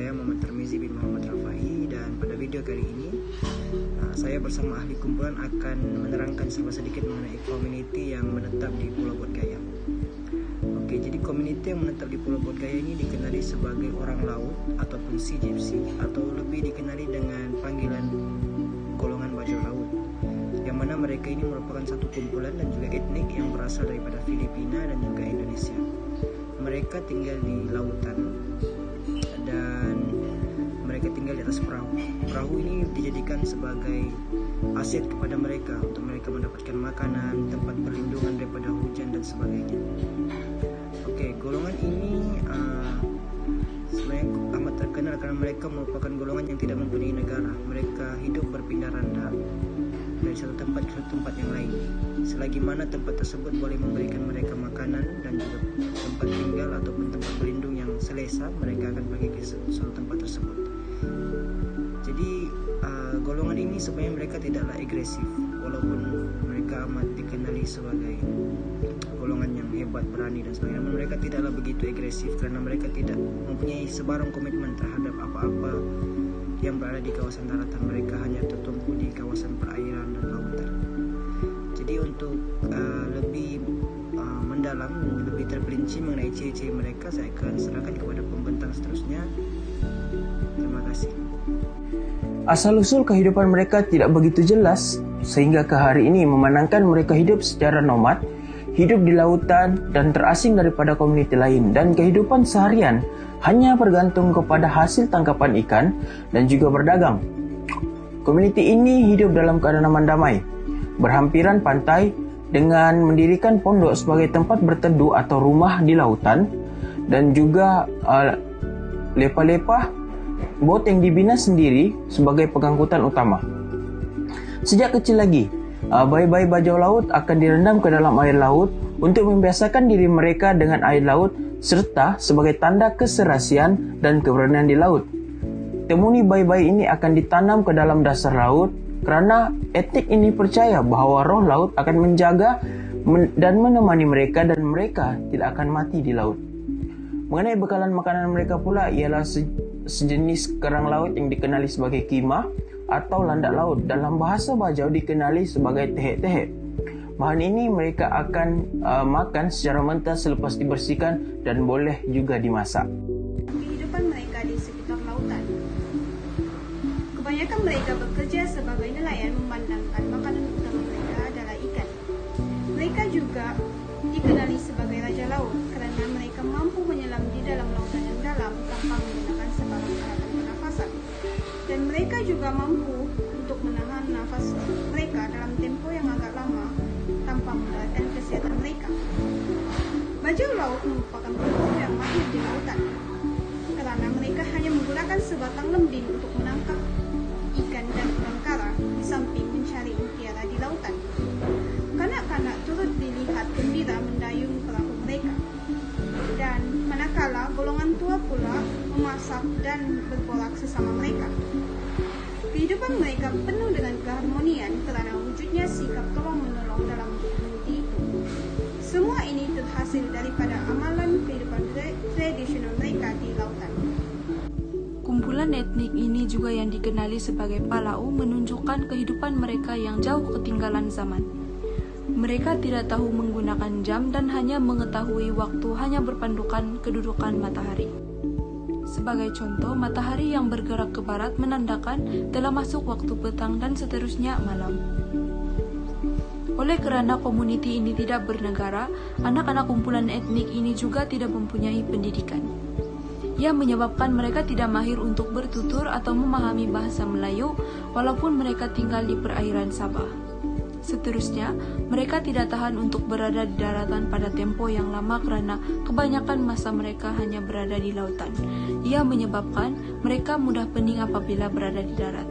saya Muhammad Tarmizi bin Muhammad Rafai, dan pada video kali ini saya bersama ahli kumpulan akan menerangkan sedikit mengenai community yang menetap di Pulau Bodgaya. Oke, jadi community yang menetap di Pulau Bodgaya ini dikenali sebagai orang laut ataupun Sea Gypsy, atau lebih dikenali dengan panggilan golongan bajau laut, yang mana mereka ini merupakan satu kumpulan dan juga etnik yang berasal daripada Filipina dan juga Indonesia. Mereka tinggal di lautan dan mereka tinggal di atas perahu. Perahu ini dijadikan sebagai aset kepada mereka untuk mereka mendapatkan makanan, tempat perlindungan daripada hujan dan sebagainya. Oke, golongan ini sebenarnya amat terkenal karena mereka merupakan golongan yang tidak mempunyai negara. Mereka hidup berpindah randa dari satu tempat ke satu tempat yang lain, selagi mana tempat tersebut boleh memberikan mereka makanan dan juga tempat tinggal ataupun tempat berlindung yang selesa, mereka akan pergi ke suatu tempat tersebut. Jadi golongan ini sebenarnya mereka tidaklah agresif, walaupun mereka amat dikenali sebagai golongan yang hebat, berani dan sebagainya. Namun mereka tidaklah begitu agresif karena mereka tidak mempunyai sebarang komitmen terhadap apa-apa yang berada di kawasan daratan. Mereka hanya tertumpu di kawasan perairan dan lautan. Jadi untuk lebih mendalam, lebih terperinci mengenai ciri-ciri mereka, saya akan serahkan kepada pembentang seterusnya. Terima kasih. Asal-usul kehidupan mereka tidak begitu jelas, sehingga ke hari ini memandangkan mereka hidup secara nomad, hidup di lautan dan terasing daripada komuniti lain, dan kehidupan seharian hanya bergantung kepada hasil tangkapan ikan dan juga berdagang. Komuniti ini hidup dalam keadaan aman damai, berhampiran pantai dengan mendirikan pondok sebagai tempat berteduh atau rumah di lautan, dan juga lepah-lepah bot yang dibina sendiri sebagai pengangkutan utama. Sejak kecil lagi, bayi-bayi bajau laut akan direndam ke dalam air laut untuk membiasakan diri mereka dengan air laut, serta sebagai tanda keserasian dan keberanian di laut. Temuni bayi-bayi ini akan ditanam ke dalam dasar laut kerana etnik ini percaya bahawa roh laut akan menjaga dan menemani mereka, dan mereka tidak akan mati di laut. Mengenai bekalan makanan mereka pula ialah sejenis kerang laut yang dikenali sebagai kima atau landak laut. Dalam bahasa bajau dikenali sebagai tehek-tehek. Bahan ini mereka akan makan secara mentah selepas dibersihkan dan boleh juga dimasak. Kehidupan mereka di sekitar lautan. Kebanyakan mereka bekerja sebagai nelayan, memandangkan makanan utama mereka adalah ikan. Mereka juga dikenali sebagai raja laut kerana mereka mampu menyelam di dalam lautan yang dalam tanpa menggunakan sebarang peralatan pernafasan. Dan mereka juga mampu untuk menahan nafas mereka dalam tempo yang agak lama tanpa memberatkan kesehatan mereka. Bajau laut merupakan kelompok yang mahir di lautan kerana mereka hanya menggunakan sebatang lembing untuk menangkap ikan dan udang kara di samping mencari mutiara di lautan. Kanak-kanak turut dilihat gembira mendayung perahu mereka, dan manakala golongan tua pula memasak dan berborak sesama mereka. Kehidupan mereka penuh dengan keharmonian kerana wujudnya sikap tolong-menolong dalam komuniti itu. Semua ini terhasil daripada amalan kehidupan tradisional mereka di lautan. Kumpulan etnik ini juga yang dikenali sebagai Palau menunjukkan kehidupan mereka yang jauh ketinggalan zaman. Mereka tidak tahu menggunakan jam dan hanya mengetahui waktu hanya berpandukan kedudukan matahari. Sebagai contoh, matahari yang bergerak ke barat menandakan telah masuk waktu petang dan seterusnya malam. Oleh kerana komuniti ini tidak bernegara, anak-anak kumpulan etnik ini juga tidak mempunyai pendidikan, yang menyebabkan mereka tidak mahir untuk bertutur atau memahami bahasa Melayu walaupun mereka tinggal di perairan Sabah. Seterusnya, mereka tidak tahan untuk berada di daratan pada tempo yang lama kerana kebanyakan masa mereka hanya berada di lautan, yang menyebabkan mereka mudah pening apabila berada di darat.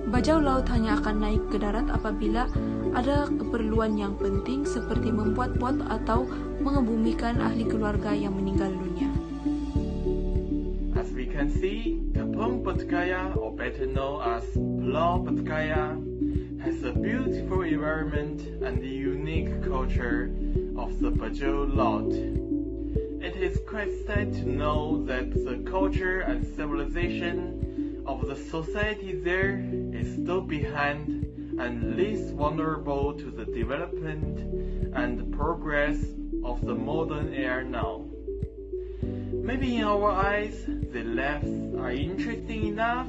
Bajau laut hanya akan naik ke darat apabila ada keperluan yang penting seperti membuat bot atau mengebumikan ahli keluarga yang meninggal dunia. As we can see, Kampung Bodgaya, or better known as Pulau Bodgaya, has a beautiful environment and the unique culture of the Bajau Laut. it is quite sad to know that the culture and civilization of the society there is still behind and least vulnerable to the development and progress of the modern era now. Maybe in our eyes, the lives are interesting enough,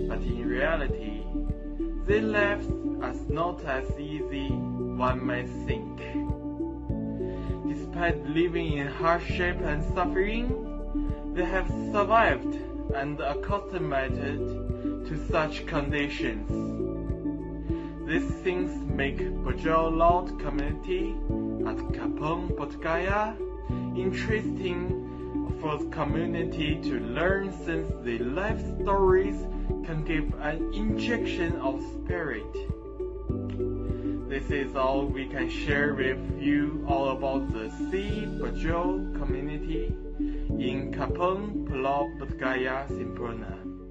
but in reality, their lives are not as easy one might think. Despite living in hardship and suffering, they have survived and accustomed to such conditions. These things make Bajau Laut community at Kampung Putrajaya interesting for the community to learn, since the life stories can give an injection of spirit. This is all we can share with you all about the Si Bajau community in Kampung Pulau Putrajaya, Semporna.